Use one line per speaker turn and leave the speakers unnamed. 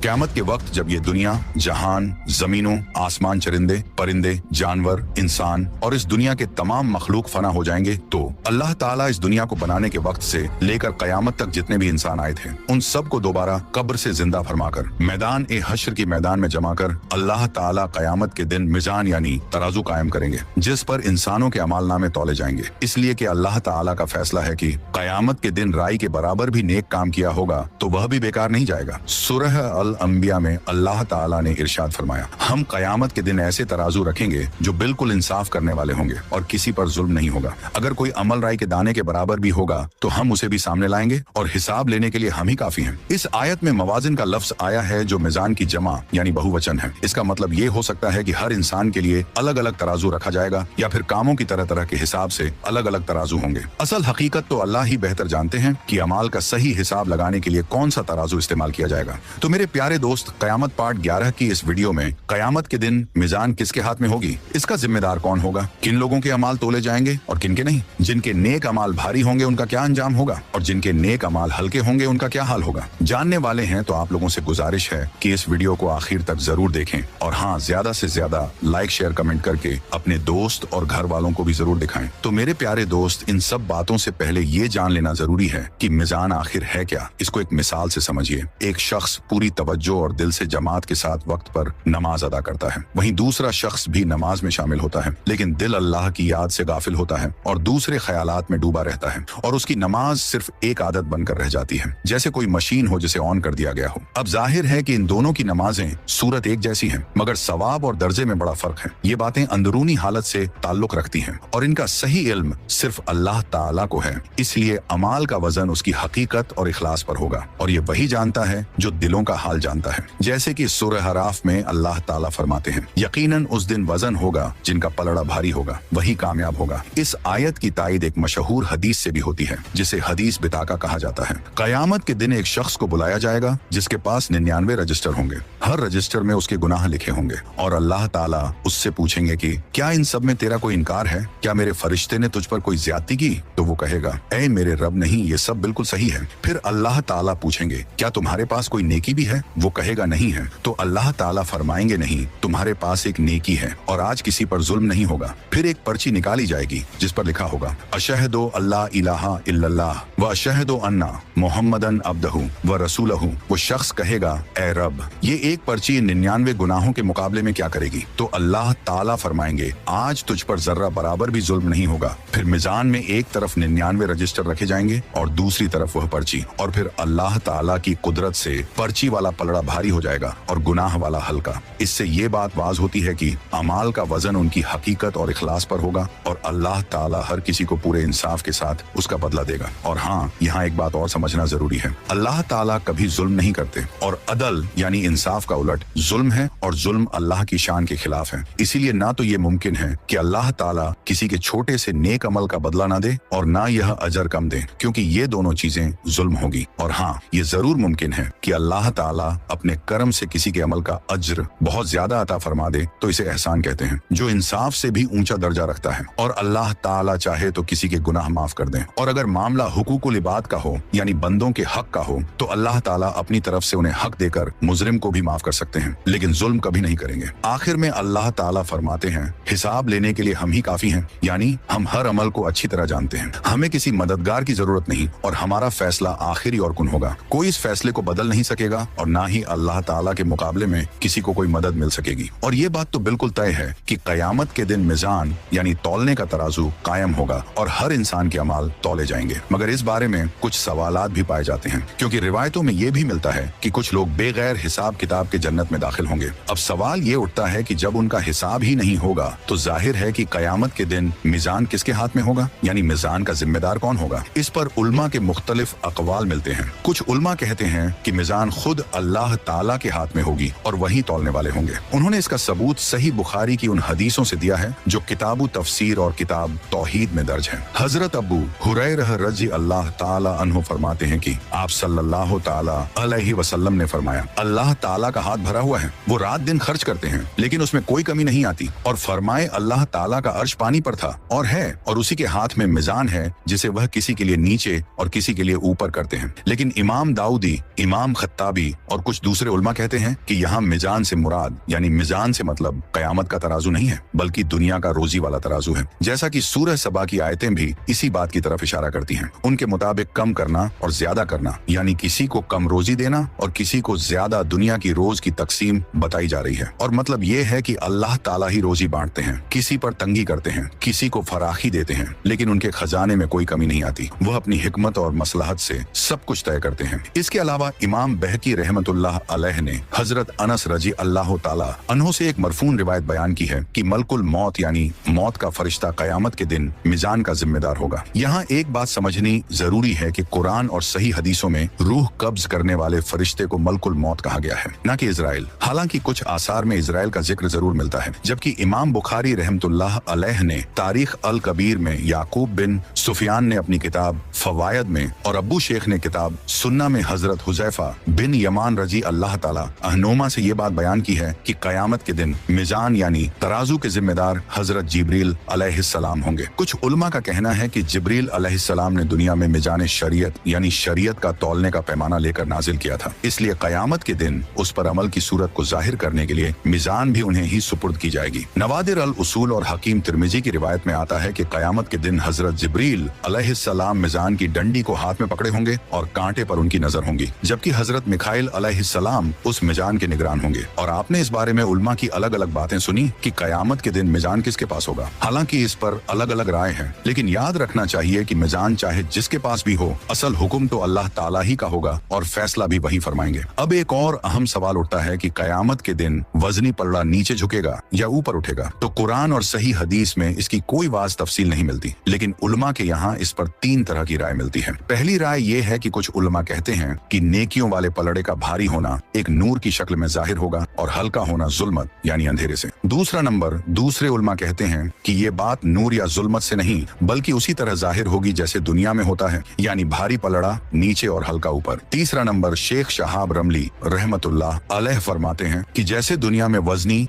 क़यामत के वक्त जब ये दुनिया, जहान, जमीनों, आसमान, चरिंदे, परिंदे, जानवर, इंसान और इस दुनिया के तमाम मखलूक फना हो जाएंगे, तो अल्लाह ताला इस दुनिया को बनाने के वक्त से लेकर क़यामत तक जितने भी इंसान आए थे उन सब को दोबारा कब्र से जिंदा फरमाकर मैदान ए हश्र की मैदान में जमा कर अल्लाह ताला क़यामत के दिन मिजान यानी तराजू कायम करेंगे, जिस पर इंसानों के अमाल नामे तौले जाएंगे। इसलिए कि अल्लाह ताला का फैसला है कि क़यामत के दिन राई के बराबर भी नेक काम किया होगा तो वह भी बेकार नहीं जाएगा। सूरह अल अंबिया में अल्लाह ताला ने इरशाद फरमाया, हम क़यामत के दिन ऐसे तराजू रखेंगे जो बिल्कुल इंसाफ करने वाले होंगे और किसी पर जुल्म नहीं होगा। अगर कोई अमल राई के दाने के बराबर भी होगा तो हम उसे भी सामने लाएंगे और हिसाब लेने के लिए हम ही काफी हैं। इस आयत में मवाजिन का लफ्ज आया है जो मिजान की जमा यानी बहुवचन है। इसका मतलब ये हो सकता है कि हर इंसान के लिए अलग अलग तराजू रखा जाएगा या फिर कामों की तरह तरह के हिसाब से अलग अलग तराजू होंगे। असल हकीकत तो अल्लाह ही बेहतर जानते हैं कि अमाल का सही हिसाब लगाने के लिए कौन सा तराजू इस्तेमाल किया जाएगा। तो मेरे प्यारे दोस्त, क़यामत पार्ट 11 की इस वीडियो में क़यामत के दिन मिजान किसके हाथ में होगी, इसका जिम्मेदार कौन होगा, किन लोगों के अमाल तोले जाएंगे और किन के नहीं, जिनके नेक अमाल भारी होंगे उनका क्या अंजाम होगा और जिनके नेक अमाल हल्के होंगे उनका क्या हाल होगा। जानने वाले हैं तो आप लोगों से गुजारिश है कि इस वीडियो को आखिर तक जरूर देखें और हाँ, ज्यादा से ज्यादा लाइक, शेयर, कमेंट करके अपने दोस्त और घर वालों को भी जरूर दिखाएं। तो मेरे प्यारे दोस्त, इन सब बातों से पहले ये जान लेना जरूरी है कि मिजान आखिर है क्या। इसको एक मिसाल से समझिए। एक शख्स पूरी तवज्जो और दिल से जमात के साथ वक्त पर नमाज अदा करता है, वहीं दूसरा शख्स भी नमाज में शामिल होता है लेकिन दिल अल्लाह की याद से गाफिल होता है और दूसरे ख्यालात में डूबा रहता है और उसकी नमाज सिर्फ एक आदत बनकर रह जाती है, जैसे कोई मशीन हो जिसे ऑन कर दिया गया हो। अब जाहिर है कि इन दोनों की नमाजें सूरत एक जैसी हैं, मगर सवाब और दर्जे में बड़ा फर्क है। ये बातें अंदरूनी हालत से ताल्लुक रखती हैं और इनका सही इल्म सिर्फ अल्लाह ताला को है। इसलिए अमाल का वजन उसकी हकीकत और इखलास पर होगा और ये वही जानता है जो दिलों का हाल जानता है। जैसे कि सूरह अराफ में अल्लाह ताला फरमाते हैं, यकीनन उस दिन वजन होगा जिनका पलड़ा भारी होगा, वही कामयाब होगा। इस आयत की तायद एक मशहूर हदीस से भी होती है जिसे हदीस बिताका कहा जाता है। क़यामत के दिन एक शख्स को बुलाया जाएगा जिसके पास 99 रजिस्टर होंगे, हर रजिस्टर में उसके गुनाह लिखे होंगे और अल्लाह ताला उससे पूछेंगे कि क्या इन सब में तेरा कोई इनकार है, क्या मेरे फरिश्ते ने तुझ पर कोई ज्यादती की? तो वो कहेगा, ऐ मेरे रब, नहीं, ये सब बिल्कुल सही है। फिर अल्लाह ताला पूछेंगे, क्या तुम्हारे पास कोई नेकी भी है? वो कहेगा, नहीं है। तो अल्लाह ताला फरमाएंगे, नहीं, तुम्हारे पास एक नेकी है और आज किसी पर जुल्म नहीं होगा। फिर एक पर्ची निकाली जाएगी जिस पर लिखा होगा, अशहदु अल्ला इलाहा इल्लल्लाह व अशहदु अन्ना मुहम्मदन अब्दहु व रसूलहु। वो शख्स कहेगा, ए रब, ये एक पर्ची 99 गुनाहों के मुकाबले में क्या करेगी? तो अल्लाह ताला फरमाएंगे, आज तुझ पर जर्रा बराबर भी जुल्म नहीं होगा। फिर मिजान में एक तरफ 99 रजिस्टर रखे जाएंगे और दूसरी तरफ वह पर्ची, और फिर अल्लाह ताला की कुदरत से पर्ची वाला पलड़ा भारी हो जाएगा और गुनाह वाला हल्का। इससे ये बात वाज होती है कि अमाल का वजन उनकी हकीकत और इखलास पर होगा और अल्लाह ताला हर किसी को पूरे इंसाफ के साथ उसका बदला देगा। और हाँ, यहाँ एक बात और समझना जरूरी है, अल्लाह ताला कभी जुल्म नहीं करते और अदल यानी इंसाफ का उलट जुल्म है और जुल्म अल्लाह की शान के खिलाफ है। इसीलिए ना तो ये मुमकिन है कि अल्लाह ताला किसी के छोटे से नेक अमल का बदला ना दे और ना यह अजर कम दे, क्योंकि ये दोनों चीजें जुल्म होगी। और हाँ, ये जरूर मुमकिन है कि अल्लाह ताला अपने कर्म से किसी के अमल का अज्र बहुत ज्यादा अता फरमा दे, तो इसे एहसान कहते हैं, जो इंसाफ से भी ऊंचा दर्जा रखता है। और अल्लाह ताला चाहे तो किसी के गुनाह माफ कर दे। और अगर मामला हुकूकुल इबाद का हो यानी बंदों के हक का हो तो अल्लाह ताला अपनी तरफ से उन्हें हक देकर मुजरिम को भी माफ कर सकते हैं, लेकिन जुल्म कभी नहीं करेंगे। आखिर में अल्लाह ताला फरमाते हैं, हिसाब लेने के लिए हम ही काफी हैं, यानी हम हर अमल को अच्छी तरह जानते हैं, हमें किसी मददगार की जरूरत नहीं और हमारा फैसला आखिरी और कुन होगा। कोई इस फैसले को बदल नहीं सकेगा और ना ही अल्लाह ताला के मुकाबले में किसी को कोई मदद मिल सकेगी। और ये बात तो बिल्कुल तय है कि क़यामत के दिन मिजान यानी तौलने का तराजू कायम होगा और हर इंसान के अमाल तौले जाएंगे। मगर इस बारे में कुछ सवालात भी पाए जाते हैं, क्योंकि रिवायतों में ये भी मिलता है कि कुछ लोग बेगैर हिसाब किताब के जन्नत में दाखिल होंगे। अब सवाल ये उठता है कि जब उनका हिसाब ही नहीं होगा तो जाहिर है कि क़यामत के दिन मिजान किसके हाथ में होगा, यानी मिजान का जिम्मेदार कौन होगा। इस पर उल्मा के मुख्तलिफ अक़वाल मिलते हैं। कुछ उल्मा कहते हैं कि मिजान खुद अल्लाह ताला के हाथ में होगी और वही तौलने वाले होंगे। उन्होंने इसका सबूत सही बुखारी की उन हदीसों से दिया है जो किताबु तफसीर और किताब तौहीद में दर्ज है। हजरत अबू हुरैरा रज़ी अल्लाह ताला अन्हु फरमाते हैं कि आप सल्लल्लाहु ताला अलैहि वसल्लम ने फरमाया, अल्लाह ताला का हाथ भरा हुआ है, वो रात दिन खर्च करते हैं लेकिन उसमें कोई कमी नहीं आती। और फरमाए, अल्लाह ताला का अर्श पानी पर था और है, और उसी के हाथ में मिजान है जिसे वह किसी के लिए नीचे और किसी के लिए ऊपर करते हैं। लेकिन इमाम दाऊदी, इमाम खत्ताबी और कुछ दूसरे उलमा कहते हैं कि यहाँ मिजान से मुराद यानी मिजान से मतलब कयामत का तराजू नहीं है बल्कि दुनिया का रोजी वाला तराजू है। जैसा कि सूरह सबा की आयतें भी इसी बात की तरफ इशारा करती हैं। उनके मुताबिक कम करना और ज्यादा करना यानी किसी को कम रोजी देना और किसी को ज्यादा दुनिया की रोज की तकसीम बताई जा रही है। और मतलब ये है कि अल्लाह ताला ही रोजी बांटते हैं, किसी पर तंगी करते हैं, किसी को फराखी देते हैं, लेकिन उनके खजाने में कोई कमी नहीं आती। वह अपनी हिकमत और मसलहत से सब कुछ तय करते हैं। इसके अलावा इमाम बहकी रहमतुल्लाह अलैह ने हजरत अनस रजी अल्लाह ताला अन्हो से एक मरफून रिवायत बयान की है कि मलकुल मौत यानी मौत का फरिश्ता कयामत के दिन मिजान का जिम्मेदार होगा। यहाँ एक बात समझनी जरूरी है कि कुरान और सही हदीसों में रूह कब्ज करने वाले फरिश्ते को मलकुल मौत कहा गया है, न कि इजराइल। हालांकि कुछ आसार में इजराइल का जिक्र जरूर मिलता है, जबकि इमाम बुखारी रहमतुल्लाह अलैह ने तारीख अल कबीर में, याकूब बिन सुफियान ने अपनी किताब फवायद में और अबू शेख ने किताब सुन्ना में हजरत हुजैफा बिन यमान रजी अल्लाह ताला अहनुमा से ये बात बयान की है कि कयामत के दिन मिजान यानी तराजू के जिम्मेदार हजरत जिब्रील अलैहिस्सलाम होंगे। कुछ उलमा का कहना है कि जिब्रील अलैहिस्सलाम ने दुनिया में मिजान शरीयत यानी शरीयत का तौलने का पैमाना लेकर नाजिल किया था, इसलिए कयामत के दिन उस पर अमल की सूरत को जाहिर करने के लिए मिजान भी उन्हें ही सुपुर्द की जाएगी। नवादिर अल उसूल और हकीम तिरमिजी की रिवायत में आता है कि कयामत के दिन हजरत जिब्रील अलैहिस्सलाम मिजान की डंडी को हाथ में पकड़े होंगे और कांटे पर उनकी नजर होंगी, जबकि हजरत मिखाइल अलैहिस्सलाम उस मिजान के निगरान होंगे। और आपने इस बारे में उलमा की अलग अलग बातें सुनी कि कयामत के दिन मिजान किसके पास होगा। हालांकि इस पर अलग अलग राय है, लेकिन याद रखना चाहिए कि मिजान चाहे जिसके पास भी हो, असल हुक्म तो अल्लाह ताला ही का होगा और फैसला भी वही फरमाएंगे। अब एक और अहम सवाल उठता है कि कयामत के दिन वजनी पलड़ा नीचे झुकेगा या ऊपर उठेगा। तो कुरान और सही हदीस में इसकी कोई वाज तफसील नहीं मिलती, लेकिन उलमा के यहाँ इस पर 3 तरह की राय मिलती है। पहली राय ये है कि कुछ उलमा कहते हैं कि नेकियों वाले पलड़े का भारी होना एक नूर की शक्ल में जाहिर होगा और हल्का होना जुल्मत यानी अंधेरे से। दूसरा नंबर, दूसरे उलमा कहते हैं कि ये बात नूर या जुल्मत से नहीं बल्कि उसी तरह जाहिर होगी जैसे दुनिया में होता है, यानी भारी पलड़ा नीचे और हल्का ऊपर। तीसरा नंबर, शेख शहाब रमली रहमतुल्लाह अलैह फरमाते हैं कि जैसे दुनिया में वजनी